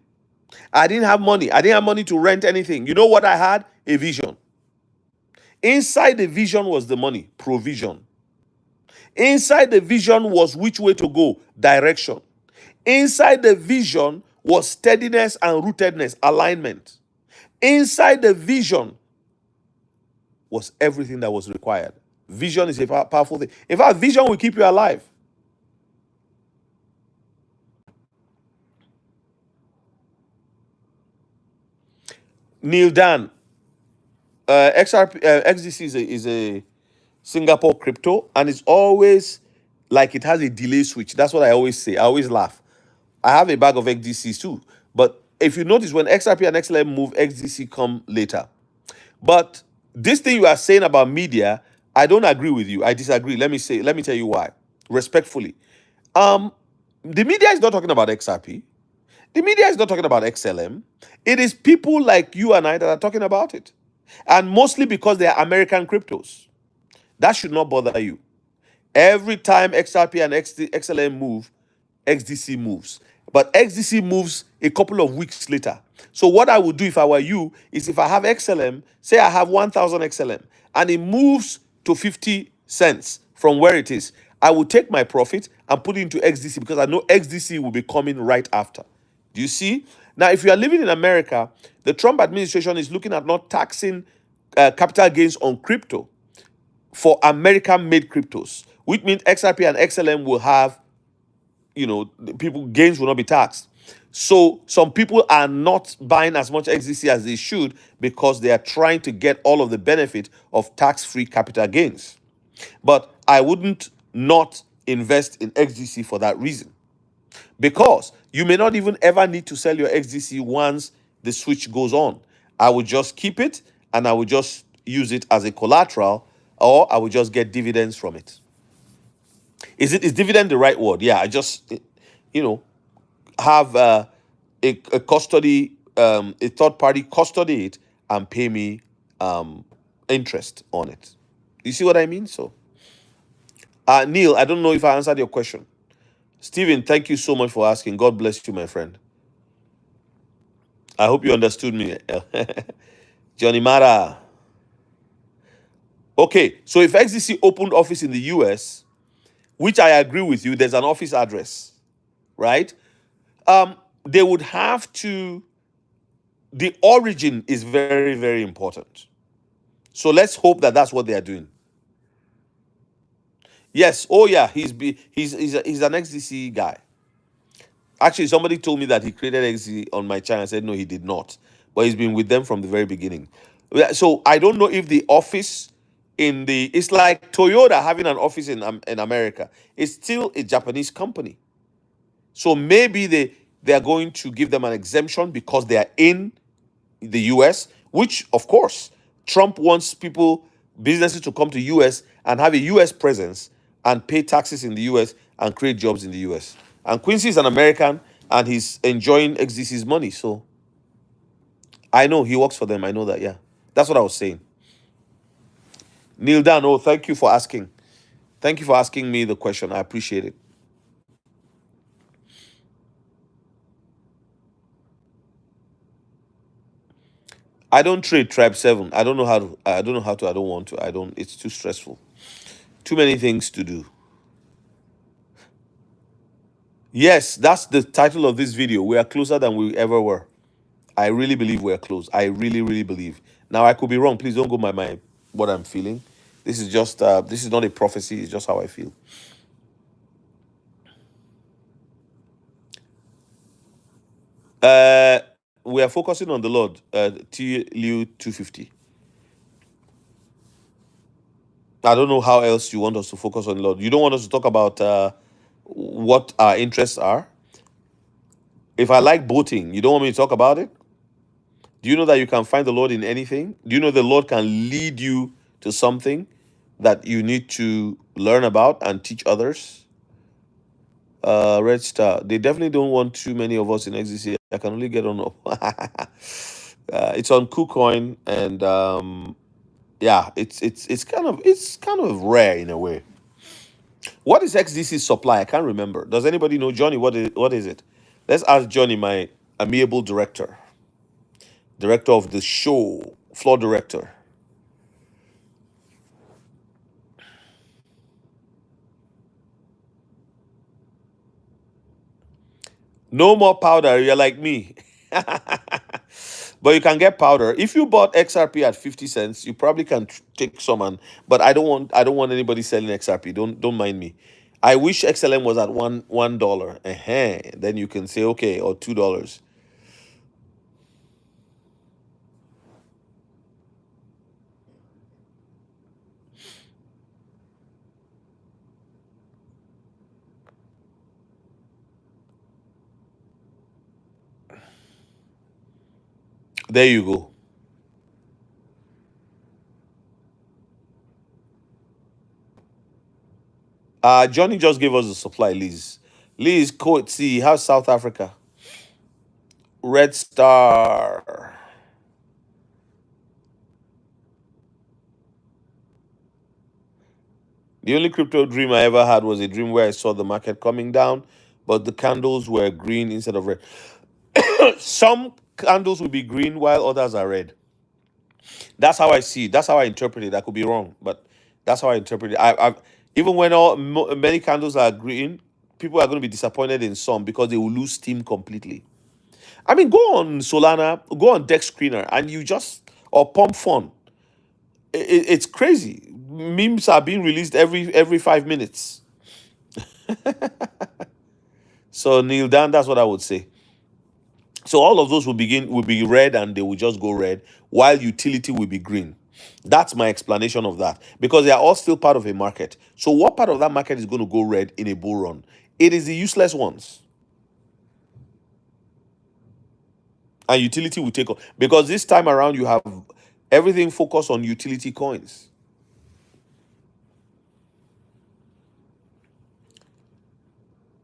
I didn't have money. I didn't have money to rent anything. You know what I had? A vision. Inside the vision was the money, provision. Inside the vision was which way to go, direction. Inside the vision was steadiness and rootedness, alignment. Inside the vision was everything that was required. Vision is a powerful thing. In fact, vision will keep you alive. Neil Dan, XDC is a Singapore crypto, and it's always like it has a delay switch. That's what I always say. I always laugh. I have a bag of XDCs too, but if you notice, when XRP and XLM move, XDC come later. But this thing you are saying about media, I don't agree with you. I disagree. Let me tell you why. Respectfully. The media is not talking about XRP. The media is not talking about XLM. It is people like you and I that are talking about it. And mostly because they are American cryptos. That should not bother you. Every time XRP and XLM move, XDC moves. But XDC moves a couple of weeks later. So what I would do if I were you is, if I have XLM, say I have 1,000 XLM, and it moves to 50 cents from where it is, I will take my profit and put it into XDC, because I know XDC will be coming right after. Do you see? Now, if you are living in America, the Trump administration is looking at not taxing capital gains on crypto for American-made cryptos, which means XRP and XLM will have, people gains will not be taxed. So some people are not buying as much XDC as they should because they are trying to get all of the benefit of tax-free capital gains. But I wouldn't not invest in XDC for that reason, because you may not even ever need to sell your XDC once the switch goes on. I would just keep it and I would just use it as a collateral, or I would just get dividends from it. Is dividend the right word? Yeah, I just have a custody, a third party custody it and pay me interest on it. You see what I mean? So, Neil, I don't know if I answered your question. Stephen, thank you so much for asking. God bless you, my friend. I hope you understood me. Johnny Mara. Okay, so if XDC opened office in the US, which I agree with you, there's an office address, right? They would have to, the origin is very, very important. So let's hope that that's what they are doing. Yes, oh yeah, he's an XDC guy. Actually, somebody told me that he created XDC on my channel. I said no, he did not, but he's been with them from the very beginning. So I don't know if the office it's like Toyota having an office in America. It's still a Japanese company. So maybe they are going to give them an exemption because they are in the US, which of course Trump wants businesses to come to US and have a US presence and pay taxes in the US and create jobs in the US. And Quincy is an American and he's enjoying XDC's money. So I know he works for them. I know that, yeah. That's what I was saying. Neil Dan, oh, thank you for asking. Thank you for asking me the question. I appreciate it. I don't trade Tribe 7. I don't know how to. I don't know how to. I don't want to. I don't. It's too stressful. Too many things to do. Yes, that's the title of this video. We are closer than we ever were. I really believe we're close. I really, really believe. Now I could be wrong. Please don't go by what I'm feeling. This is just this is not a prophecy. It's just how I feel. We are focusing on the Lord. T. Liu 250. I don't know how else you want us to focus on the Lord. You don't want us to talk about what our interests are. If I like boating, you don't want me to talk about it? Do you know that you can find the Lord in anything? Do you know the Lord can lead you to something that you need to learn about and teach others? Red Star. They definitely don't want too many of us in XDC. I can only get on. It's on KuCoin, and yeah, it's kind of rare in a way. What is XDC supply? I can't remember. Does anybody know, Johnny? What is it? Let's ask Johnny, my amiable director of the show, floor director. No more powder. You're like me. But you can get powder. If you bought XRP at 50 cents, you probably can take some but I don't want anybody selling XRP. Don't mind me. I wish XLM was at $1. Then you can say okay, or $2. There you go. Johnny just gave us the supply, Liz. Liz, Coat C, how's South Africa? Red Star. The only crypto dream I ever had was a dream where I saw the market coming down, but the candles were green instead of red. Some candles will be green while others are red. That's how I see it. That's how I interpret it. I could be wrong, but that's how I interpret it. Even when many candles are green, people are going to be disappointed in some because they will lose steam completely. I mean, go on Solana, go on Dex Screener, and you just or Pump Fun. It's crazy. Memes are being released every 5 minutes. So kneel down. That's what I would say. So all of those will be red and they will just go red, while utility will be green. That's my explanation of that because they are all still part of a market. So what part of that market is going to go red in a bull run? It is the useless ones, and utility will take off because this time around you have everything focused on utility coins.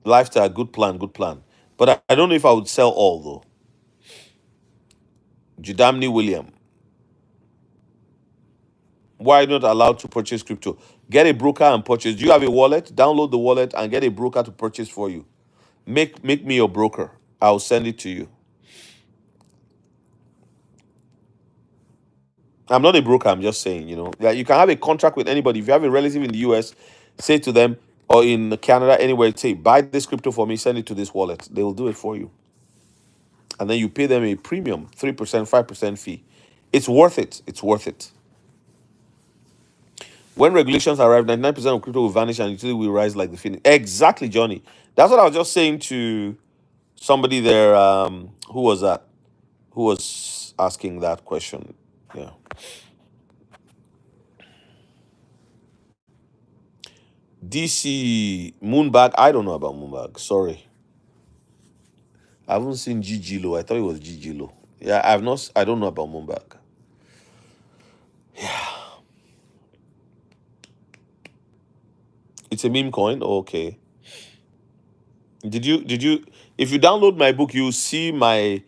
Lifestyle, good plan, good plan. But I don't know if I would sell all though. Judamni William, why not allowed to purchase crypto? Get a broker and purchase. Do you have a wallet? Download the wallet and get a broker to purchase for you. Make me your broker. I'll send it to you. I'm not a broker. I'm just saying, that you can have a contract with anybody. If you have a relative in the US, say to them, or in Canada, anywhere, say, buy this crypto for me, send it to this wallet. They will do it for you. And then you pay them a premium, 3%, 5% fee. It's worth it. It's worth it. When regulations arrive, 99% of crypto will vanish and utility will rise like the phoenix. Exactly, Johnny. That's what I was just saying to somebody there. Who was that? Who was asking that question? Yeah. DC Moonbag. I don't know about Moonbag. Sorry. I haven't seen GG Low. I thought it was GG Low. Yeah, I've not. I don't know about Moonbag. It's a meme coin. Okay. Did you if you download my book, you'll see my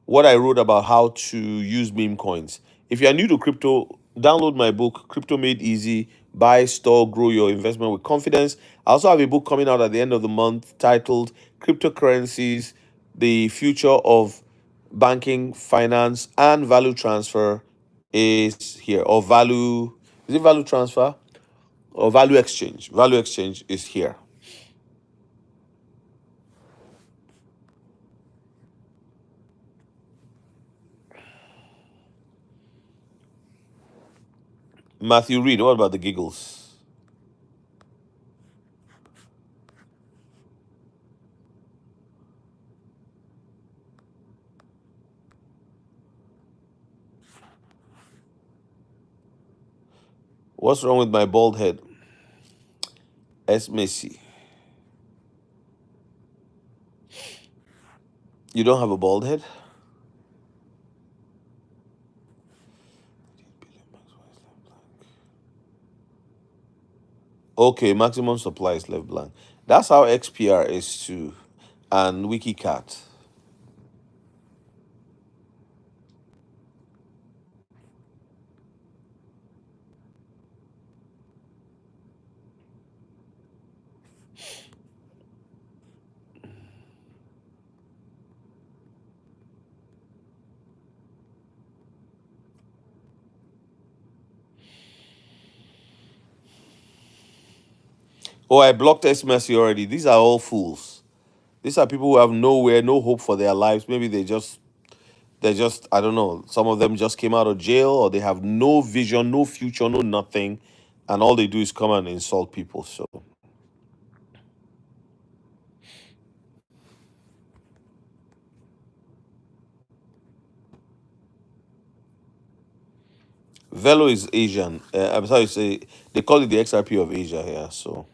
what I wrote about how to use meme coins. If you are new to crypto, download my book, Crypto Made Easy, buy, store, grow your investment with confidence. I also have a book coming out at the end of the month titled Cryptocurrencies, the Future of Banking, Finance, and Value Transfer is here. Or value, is it value transfer? Or value exchange? Value exchange is here. Matthew Reed, what about the giggles? What's wrong with my bald head? S. Messi. You don't have a bald head? Okay, maximum supply is left blank. That's how XPR is too. And WikiCat. Oh, I blocked S. Messi already. These are all fools. These are people who have nowhere, no hope for their lives. Maybe they're just, I don't know, some of them just came out of jail or they have no vision, no future, no nothing. And all they do is come and insult people. So Velo is Asian. I'm sorry to say, they call it the XRP of Asia here. So,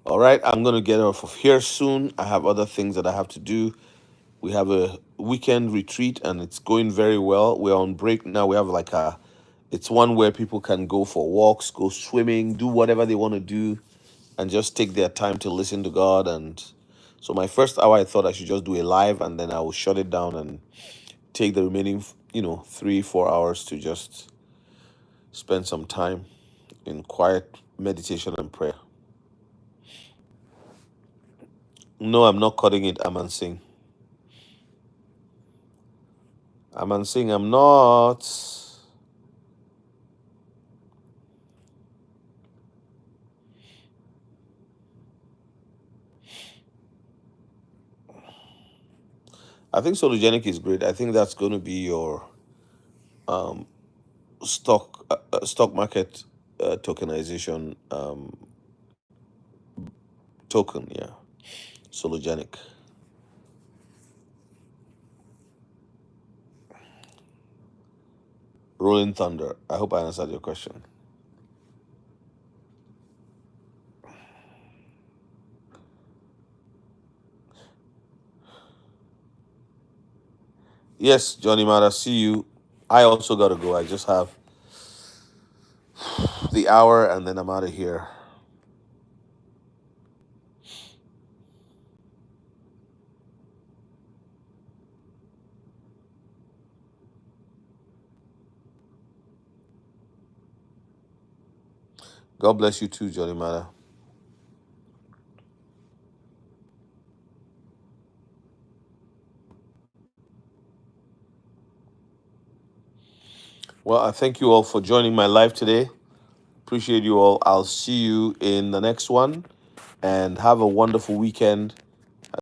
all right, I'm going to get off of here soon. I have other things that I have to do. We have a weekend retreat and it's going very well. We're on break now. We have like it's one where people can go for walks, go swimming, do whatever they want to do, and just take their time to listen to God. And so, my first hour, I thought I should just do a live and then I will shut it down and take the remaining, 3, 4 hours to just spend some time in quiet meditation and prayer. No, I'm not cutting it. I'm unsing. I'm unsing. I'm not. I think Sologenic is great. I think that's going to be your um, stock market tokenization token. Yeah, Sologenic. Rolling Thunder. I hope I answered your question. Yes, Johnny Mata, see you. I also got to go. I just have the hour and then I'm out of here. God bless you too, Johnny Mata. Well, I thank you all for joining my live today. Appreciate you all. I'll see you in the next one and have a wonderful weekend.